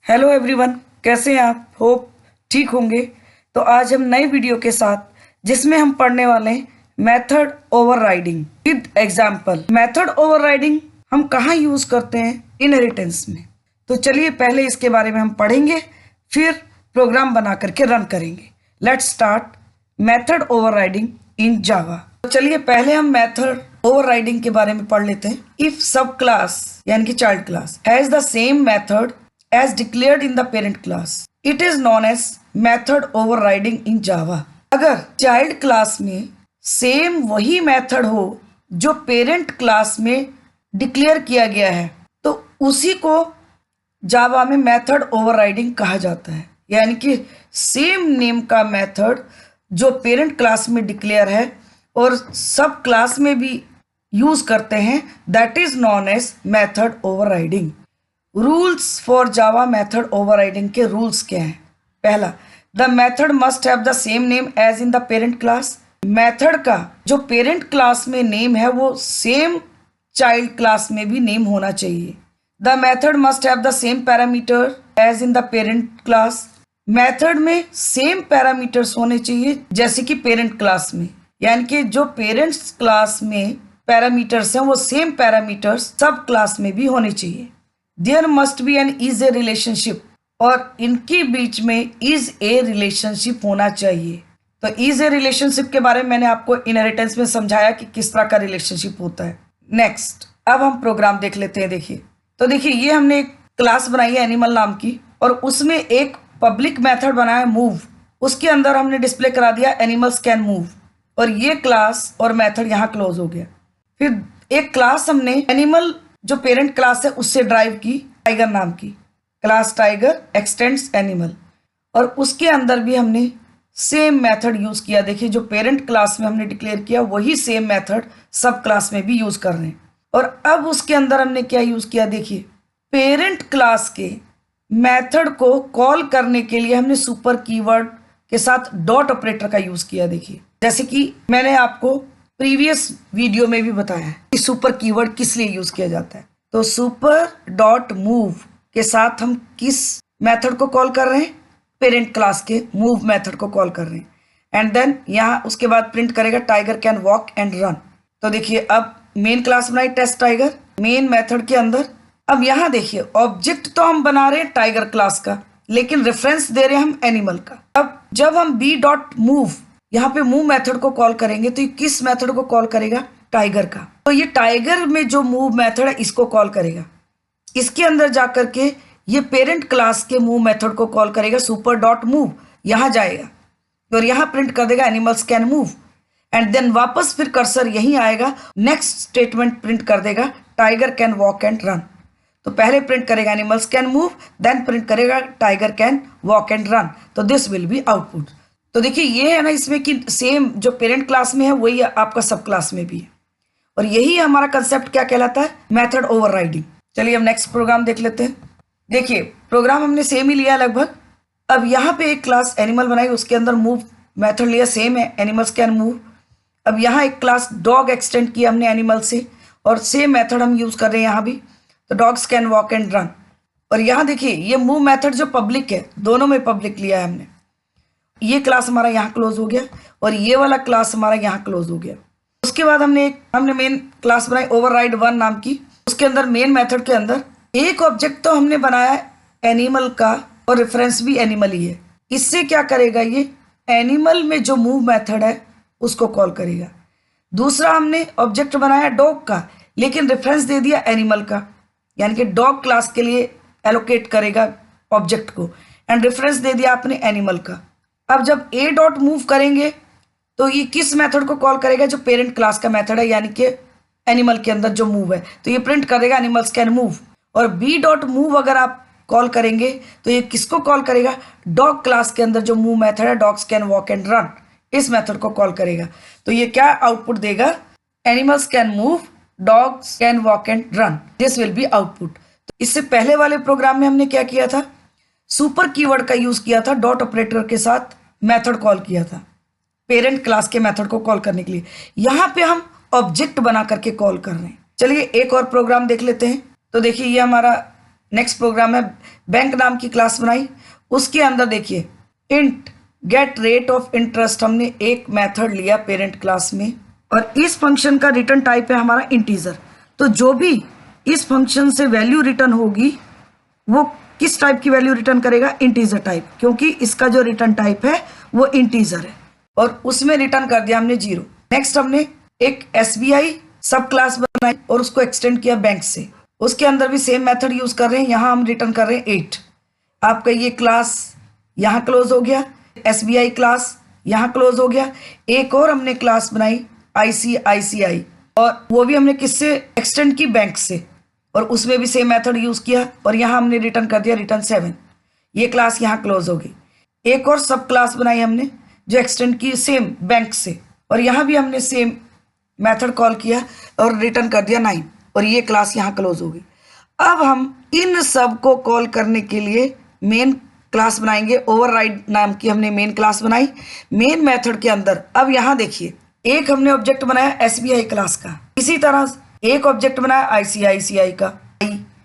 Hello everyone, कैसे हैं आप? होप ठीक होंगे। तो आज हम नए वीडियो के साथ जिसमें हम पढ़ने वाले हैं method overriding with example. Method overriding हम कहाँ यूज करते हैं? इनहेरिटेंस में। तो चलिए पहले इसके बारे में हम पढ़ेंगे, फिर प्रोग्राम बना करके रन करेंगे। लेट्स स्टार्ट मेथड ओवरराइडिंग इन जावा। तो चलिए पहले हम मेथड ओवरराइडिंग के बारे में पढ़ लेते हैं। इफ सब क्लास यानी कि child class has the same method as declared in the parent class, it is known as method overriding in Java। अगर चाइल्ड क्लास में सेम वही मेथड हो जो पेरेंट क्लास में डिक्लेयर किया गया है तो उसी को जावा में मेथड ओवरराइडिंग कहा जाता है। यानी कि सेम नेम का मेथड जो पेरेंट क्लास में डिक्लेयर है और सब क्लास में भी यूज करते हैं, that is known as method overriding. Rules for Java method overriding के रूल्स क्या हैं? पहला, the method must have the same name as in the parent class. Method का जो पेरेंट क्लास में नेम है वो सेम चाइल्ड क्लास में भी नेम होना चाहिए। The method must have the same parameter as in the parent class. Method में सेम पैरामीटर्स होने चाहिए जैसे कि पेरेंट क्लास में, यानी कि जो पेरेंट्स क्लास में पैरामीटर्स हैं वो सेम पैरामीटर्स सब क्लास में भी होने चाहिए। There must be an is a relationship, और इनके बीच में इज ए रिलेशनशिप होना चाहिए। तो इज ए रिलेशनशिप के बारे में मैंने आपको इनहेरिटेंस में समझाया कि किस तरह का रिलेशनशिप होता है। नेक्स्ट, अब हम प्रोग्राम देख लेते हैं। देखिए, तो देखिए ये हमने एक क्लास बनाई है एनिमल नाम की, और उसमें एक पब्लिक मेथड बनाया मूव। उसके अंदर हमने डिस्प्ले करा दिया एनिमल्स कैन मूव, और ये क्लास और मेथड यहाँ क्लोज हो गया। फिर एक क्लास हमने एनिमल जो पेरेंट क्लास है उससे ड्राइव की, टाइगर नाम की क्लास, टाइगर एक्सटेंड्स एनिमल, और उसके अंदर भी हमने सेम मेथड यूज किया। देखिए जो पेरेंट क्लास में हमने डिक्लेयर किया वही सेम मेथड सब क्लास में भी यूज कर रहे हैं। और अब उसके अंदर हमने क्या यूज किया? देखिए, पेरेंट क्लास के मेथड को कॉल करने के लिए हमने सुपर कीवर्ड के साथ डॉट ऑपरेटर का यूज किया। देखिए, जैसे कि मैंने आपको प्रीवियस वीडियो में भी बताया है कि सुपर कीवर्ड किस लिए यूज किया जाता है। तो सुपर डॉट मूव के साथ हम किस मेथड को कॉल कर रहे हैं? पेरेंट क्लास के मूव मेथड को कॉल कर रहे हैं। एंड देन यहाँ उसके बाद प्रिंट करेगा tiger can walk and run. तो देखिए अब मेन क्लास बनाई टेस्ट टाइगर मेन मेथड के अंदर। अब यहाँ देखिए ऑब्जेक्ट तो हम बना रहे हैं टाइगर क्लास का, लेकिन रेफरेंस दे रहे हैं हम एनिमल का। अब जब हम बी डॉट मूव यहाँ पे मूव मेथड को कॉल करेंगे तो ये किस मेथड को कॉल करेगा? टाइगर का। तो ये टाइगर में जो मूव मेथड है इसको कॉल करेगा। इसके अंदर जाकर के ये पेरेंट क्लास के मूव मेथड को कॉल करेगा सुपर डॉट मूव, यहाँ जाएगा और यहाँ प्रिंट कर देगा animals can move. And then वापस फिर कर्सर यहीं आएगा, नेक्स्ट स्टेटमेंट प्रिंट कर देगा tiger can walk and run. तो पहले प्रिंट करेगा animals can move, then print करेगा tiger can walk and run. तो दिस विल बी आउटपुट। तो देखिए ये है ना इसमें कि सेम जो पेरेंट क्लास में है वही आपका सब क्लास में भी है, और यही हमारा कंसेप्ट क्या कहलाता है? Method overriding. चलिए अब नेक्स्ट प्रोग्राम देख लेते हैं। देखिए प्रोग्राम हमने सेम ही लिया लगभग। अब यहाँ पे एक क्लास एनिमल बनाई, उसके अंदर मूव मेथड लिया, सेम है एनिमल्स कैन मूव। अब यहाँ एक क्लास डॉग एक्सटेंड किया हमने एनिमल से, और सेम मेथड हम यूज कर रहे हैं यहाँ भी। तो dogs can walk and run. और यहाँ देखिए ये मूव मेथड जो पब्लिक है, दोनों में पब्लिक लिया है हमने। ये क्लास हमारा यहाँ क्लोज हो गया और ये वाला क्लास हमारा यहाँ क्लोज हो गया। उसके बाद हमने मेन क्लास बनाई ओवरराइड वन नाम की। उसके अंदर मेन मेथड के अंदर एक ऑब्जेक्ट तो हमने बनाया एनिमल का, और रेफरेंस भी एनिमल ही है। इससे क्या करेगा? ये एनिमल में जो मूव मेथड है उसको कॉल करेगा। दूसरा हमने ऑब्जेक्ट बनाया डॉग का, लेकिन रेफरेंस दे दिया एनिमल का, यानी कि डॉग क्लास के लिए एलोकेट करेगा ऑब्जेक्ट को, एंड रेफरेंस दे दिया आपने एनिमल का। अब जब ए डॉट मूव करेंगे तो ये किस मेथड को कॉल करेगा? जो पेरेंट क्लास का मेथड है, यानी कि एनिमल के अंदर जो मूव है, तो ये प्रिंट करेगा एनिमल्स कैन मूव। और बी डॉट मूव अगर आप कॉल करेंगे तो ये किसको कॉल करेगा? डॉग क्लास के अंदर जो मूव मेथड है dogs can walk and run, इस मेथड को कॉल करेगा। तो ये क्या आउटपुट देगा? Animals can move, dogs can walk and run, this will be output. तो इससे पहले वाले प्रोग्राम में हमने क्या किया था? सुपर कीवर्ड का यूज किया था, डॉट ऑपरेटर के साथ मेथड कॉल किया था पेरेंट क्लास के मेथड को कॉल करने के लिए। यहाँ पे हम ऑब्जेक्ट बना करके कॉल कर रहे हैं। चलिए एक और प्रोग्राम देख लेते हैं। तो देखिए ये हमारा नेक्स्ट प्रोग्राम है बैंक नाम की क्लास बनाई, उसके अंदर देखिए int get rate of interest हमने एक मेथड लिया पेरेंट क्लास में, और इस फंक्शन का रिटर्न टाइप है हमारा इंटीजर। तो जो भी इस फंक्शन से वैल्यू रिटर्न होगी वो किस टाइप की वैल्यू रिटर्न करेगा, इंटीजर टाइप, क्योंकि इसका जो रिटर्न टाइप है वो इंटीजर है, और उसमें रिटर्न कर दिया हमने 0। नेक्स्ट हमने एक SBI सब क्लास बनाई और उसको एक्सटेंड किया बैंक से, उसके अंदर भी सेम मेथड यूज कर रहे हैं। यहाँ हम रिटर्न कर रहे हैं 8। आपका ये क्लास यहाँ क्लोज हो गया, SBI क्लास यहाँ क्लोज हो गया। एक और हमने क्लास बनाई ICICI, और वो भी हमने किससे एक्सटेंड की, बैंक से, और उसमें भी सेम मेथड यूज किया, और यहाँ हमने रिटर्न कर दिया रिटर्न 7। ये क्लास यहाँ क्लोज हो गई। एक और सब क्लास बनाई हमने जो एक्सटेंड की सेम बैंक से, और यहाँ भी हमने सेम मेथड कॉल किया और रिटर्न कर दिया 9, और ये क्लास यहाँ क्लोज हो गई। अब हम इन सब को कॉल करने के लिए मेन क्लास बनाएंगे। ओवरराइड नाम की हमने मेन क्लास बनाई। मेन मेथड के अंदर अब यहाँ देखिए एक हमने ऑब्जेक्ट बनाया SBI क्लास का, इसी तरह एक ऑब्जेक्ट बनाया ICICI का,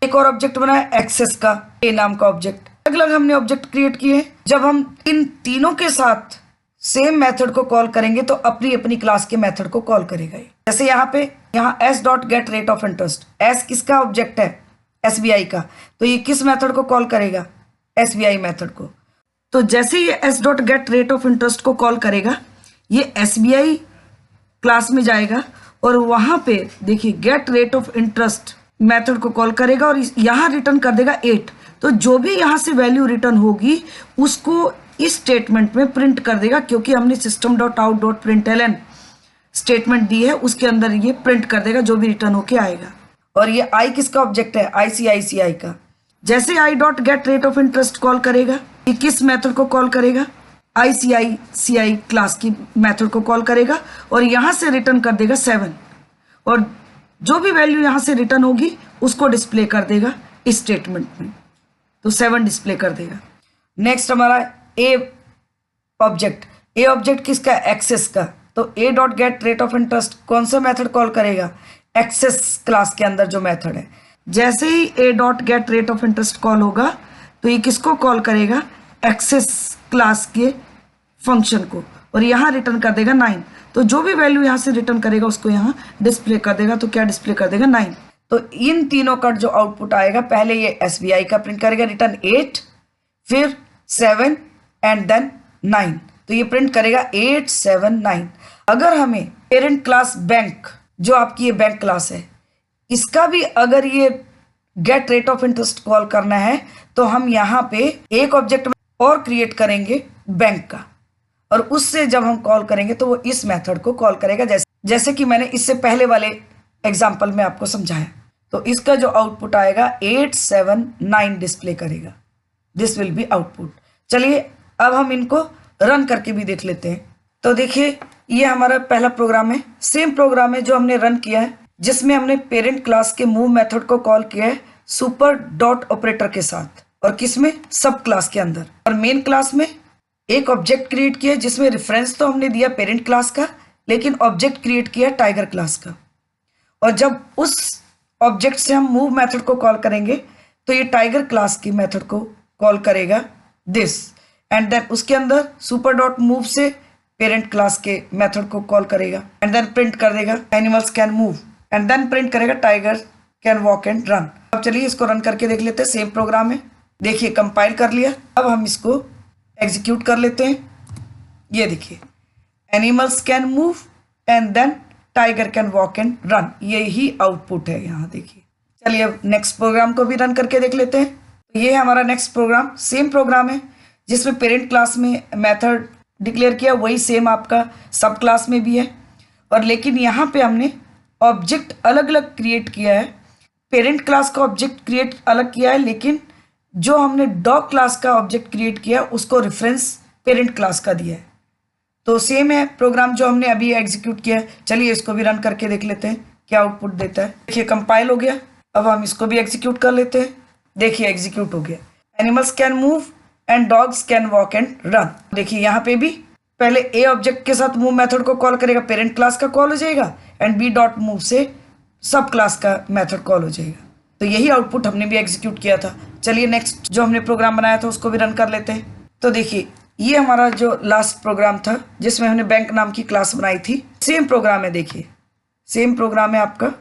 एक और ऑब्जेक्ट बनाया एक्सेस का, ए नाम का ऑब्जेक्ट। अलग अलग हमने ऑब्जेक्ट क्रिएट किए। जब हम इन तीनों के साथ सेम मेथड को कॉल करेंगे तो अपनी अपनी क्लास के मेथड को कॉल करेगा। जैसे यहाँ पे s dot get rate of interest, s किसका ऑब्जेक्ट है, SBI का, तो ये किस मेथड को कॉल करेगा, SBI मेथड को। तो जैसे ये s dot get rate of interest को कॉल करेगा, ये SBI क्लास में जाएगा और वहां पे देखिए get rate of interest method को कॉल करेगा और यहाँ रिटर्न कर देगा 8। तो जो भी यहाँ से वैल्यू रिटर्न होगी उसको इस स्टेटमेंट में प्रिंट कर देगा, क्योंकि हमने system dot out dot println statement दी है, उसके अंदर ये प्रिंट कर देगा जो भी रिटर्न होके आएगा। और ये आई किसका ऑब्जेक्ट है, ICICI का। जैसे I dot get rate of interest call करेगा, ये किस मेथड को कॉल करेगा, ICICI क्लास की मेथड को कॉल करेगा और यहाँ से रिटर्न कर देगा 7, और जो भी वैल्यू यहाँ से रिटर्न होगी उसको डिस्प्ले कर देगा इस स्टेटमेंट में, तो 7 डिस्प्ले कर देगा। नेक्स्ट हमारा ए ऑब्जेक्ट किसका, एक्सेस का। तो A dot get rate of interest कौन सा मेथड कॉल करेगा, एक्सेस क्लास के अंदर जो मेथड है। जैसे ही A dot get rate of interest call होगा तो ये किसको कॉल करेगा, एक्सेस क्लास के फंक्शन को, और यहाँ रिटर्न कर देगा 9। तो जो भी वैल्यू यहाँ से रिटर्न करेगा उसको यहाँ डिस्प्ले कर देगा। तो क्या डिस्प्ले कर देगा, 9। तो इन तीनों का जो आउटपुट आएगा, पहले ये SBI का प्रिंट करेगा रिटर्न 8, फिर 7 एंड देन 9। तो ये प्रिंट करेगा 8 7 9। अगर हमें पेरेंट क्लास बैंक, जो आपकी ये बैंक क्लास है, इसका भी अगर ये get rate of interest call करना है तो हम यहाँ पे एक ऑब्जेक्ट और क्रिएट करेंगे बैंक का, और उससे जब हम कॉल करेंगे तो वो इस मेथड को कॉल करेगा, जैसे कि मैंने इससे पहले वाले एग्जाम्पल में आपको समझाया। तो इसका जो आउटपुट आएगा 8 7 9 डिस्प्ले करेगा। This will be output. चलिए अब हम इनको रन करके भी देख लेते हैं। तो देखिए ये हमारा पहला प्रोग्राम है, सेम प्रोग्राम है जो हमने रन किया है, जिसमें हमने पेरेंट क्लास के मूव मेथड को कॉल किया है सुपर डॉट ऑपरेटर के साथ, और किसमें, सब क्लास के अंदर। और मेन क्लास में एक ऑब्जेक्ट क्रिएट किया जिसमें रेफरेंस तो हमने दिया पेरेंट क्लास का, लेकिन ऑब्जेक्ट क्रिएट किया टाइगर क्लास का। और जब उस ऑब्जेक्ट से हम मूव मेथड को कॉल करेंगे तो ये टाइगर क्लास की मेथड को कॉल करेगा दिस, एंड देन उसके अंदर सुपर डॉट मूव से पेरेंट क्लास के मेथड को कॉल करेगा, एंड देन प्रिंट कर देगा animals can move, and then print करेगा tiger can walk and run. अब चलिए इसको रन करके देख लेते हैं। सेम प्रोग्राम है, देखिए कंपाइल कर लिया। अब हम इसको एग्जीक्यूट कर लेते हैं। ये देखिए animals can move and then tiger can walk and run, यही आउटपुट है यहाँ देखिए। चलिए अब नेक्स्ट प्रोग्राम को भी रन करके देख लेते हैं। तो ये है हमारा नेक्स्ट प्रोग्राम, सेम प्रोग्राम है जिसमें पेरेंट क्लास में मेथड डिक्लेयर किया, वही सेम आपका सब क्लास में भी है, और लेकिन यहाँ पे हमने ऑब्जेक्ट अलग अलग क्रिएट किया है। पेरेंट क्लास का ऑब्जेक्ट क्रिएट अलग किया है, लेकिन जो हमने डॉग क्लास का ऑब्जेक्ट क्रिएट किया उसको रेफरेंस पेरेंट क्लास का दिया है। तो सेम है प्रोग्राम जो हमने अभी एग्जीक्यूट किया है। चलिए इसको भी रन करके देख लेते हैं क्या आउटपुट देता है। देखिए कंपाइल हो गया। अब हम इसको भी एग्जीक्यूट कर लेते हैं। देखिए एग्जीक्यूट हो गया, animals can move and dogs can walk and run. देखिए यहाँ पे भी पहले ए ऑब्जेक्ट के साथ मूव मेथड को कॉल करेगा, पेरेंट क्लास का कॉल हो जाएगा, एंड बी डॉट मूव से सब क्लास का मेथड कॉल हो जाएगा। तो यही आउटपुट हमने भी एग्जीक्यूट किया था। चलिए नेक्स्ट जो हमने प्रोग्राम बनाया था उसको भी रन कर लेते हैं। तो देखिए ये हमारा जो लास्ट प्रोग्राम था जिसमें हमने बैंक नाम की क्लास बनाई थी, सेम प्रोग्राम है। देखिए सेम प्रोग्राम है आपका।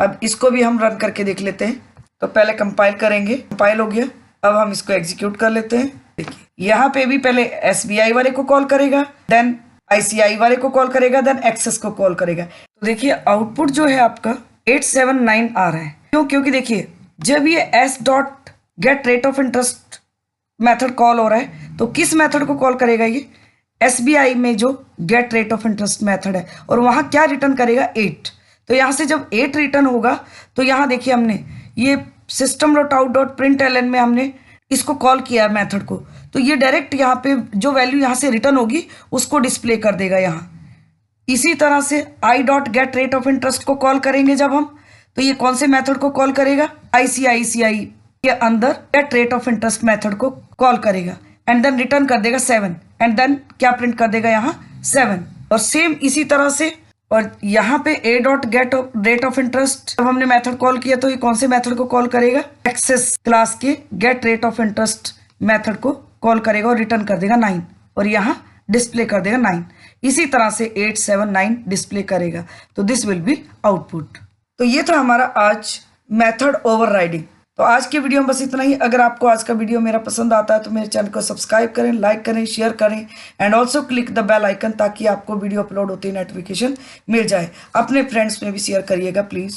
अब इसको भी हम रन करके देख लेते हैं। तो पहले कंपाइल करेंगे, कंपाइल हो गया। अब हम इसको एग्जीक्यूट कर लेते हैं। देखिए यहाँ पे भी पहले SBI वाले को कॉल करेगा, देन ICI वाले को कॉल करेगा, देन एक्सेस को कॉल करेगा। तो देखिए आउटपुट जो है आपका 879 आ रहा है। क्यों? क्योंकि देखिए जब ये s.get_rate_of_interest मेथड कॉल हो रहा है तो किस मेथड को कॉल करेगा? ये SBI में जो get rate of interest method है, और वहां क्या रिटर्न करेगा? 8। तो यहां से जब 8 रिटर्न होगा तो यहां देखिए हमने ये system.out.println में हमने इसको कॉल किया मेथड को, तो ये डायरेक्ट यहाँ पे जो वैल्यू यहाँ से रिटर्न होगी उसको डिस्प्ले कर देगा यहाँ। इसी तरह से i.get_rate_of_interest को कॉल करेंगे जब हम, तो ये कौन से मेथड को कॉल करेगा? ICICI के अंदर get rate of interest method को कॉल करेगा एंड देन रिटर्न कर देगा 7 एंड देन क्या प्रिंट कर देगा यहाँ? 7। और सेम इसी तरह से और यहाँ पे a.get_rate_of_interest जब हमने मेथड कॉल किया तो ये कौन से मेथड को कॉल करेगा? एक्सेस क्लास के get rate of interest method को कॉल करेगा और रिटर्न कर देगा 9 और यहाँ डिस्प्ले कर देगा 9। इसी तरह से 879 डिस्प्ले करेगा। तो दिस विल बी आउटपुट। तो ये था हमारा आज मेथड ओवरराइडिंग। तो आज की वीडियो में बस इतना ही। अगर आपको आज का वीडियो मेरा पसंद आता है तो मेरे चैनल को सब्सक्राइब करें, लाइक करें, शेयर करें and also click the bell icon ताकि आपको वीडियो अपलोड होते ही नोटिफिकेशन मिल जाए। अपने फ्रेंड्स में भी शेयर करिएगा प्लीज़।